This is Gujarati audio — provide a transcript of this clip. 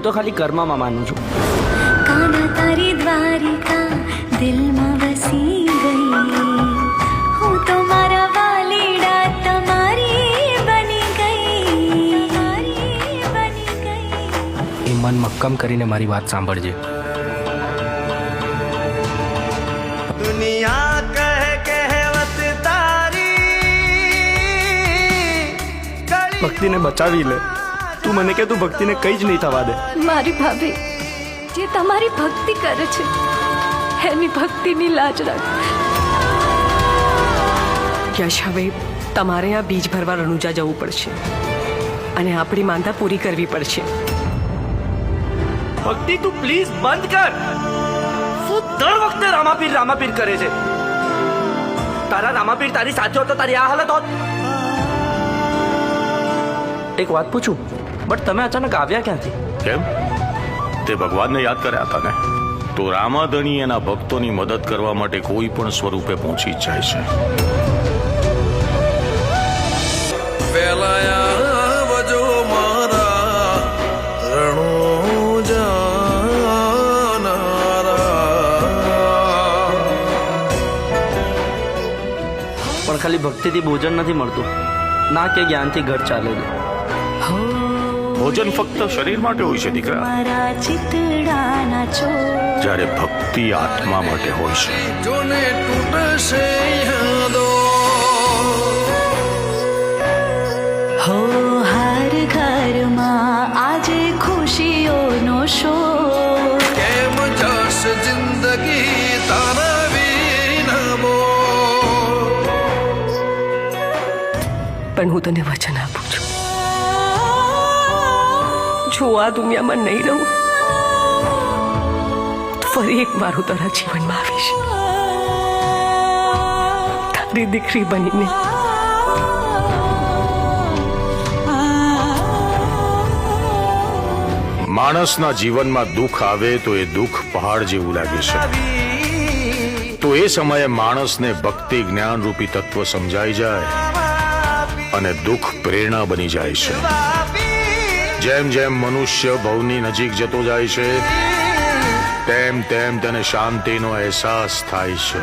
તો ખાલી કર્મમાં માનું છું. કાના તારી દ્વારિકા દિલમાં વસી ગઈ, હું તો મારા વાલીડા તમારી બની ગઈ. એ મન મક્કમ કરીને મારી વાત સાંભળજે. દુનિયા કહે કહેવત તારી, ભક્તિને બચાવી લે. તું મને કે તું ભક્તિને કંઈ જ નહીં થવા દે. મારી ભાભી જે તમારી ભક્તિ કરે છે એની ભક્તિની લાજ રાખ. યશ, હવે તમારે આ બીજ ભરવા રણુજા જવું પડશે અને આપણી માંદા પૂરી કરવી પડશે. ભક્તિ તું પ્લીઝ બંધ કર. શું દર વખતે રામાપીર કરે છે? તારા રામાપીર તારી સાચો હતો તારી આ હાલત હોત. એક વાત પૂછું, બટ તમે અચાનક આવ્યા ક્યાંથી? કેમ? તે ભગવાનને યાદ કર્યા હતા ને? તો રામાધણી એના ભક્તોની મદદ કરવા માટે કોઈ પણ સ્વરૂપે પહોંચી જ જાય છે. વજો મારા પણ ખાલી ભક્તિથી ભોજન નથી મળતું, ના કે જ્ઞાનથી ઘર ચાલે છે. ભોજન ફક્ત શરીર માટે હોય છે દીકરા, મારા ચિતડાના છો જ્યારે ભક્તિ આત્મા માટે હોય છે. જોને તૂટશે યાદો, હો હર ઘરમાં આજે ખુશીઓનો શોર. કેમ જશે જિંદગી તારા વિના બોલ. પણ હું તને વચન આપું છું, જો આ દુનિયામાં નહીં રહું તો ફરી એક વાર હું તારા જીવનમાં આવીશ, તારી દીકરી બનીને. માણસના જીવનમાં દુઃખ આવે તો એ દુઃખ પહાડ જેવું લાગે છે. તો એ સમયે માણસને ભક્તિ જ્ઞાન રૂપી તત્વ સમજાઈ જાય અને દુઃખ પ્રેરણા બની જાય છે. જેમ જેમ મનુષ્ય ભવની નજીક જતો જાય છે તેમ તેમ તેને શાંતિનો અહેસાસ થાય છે.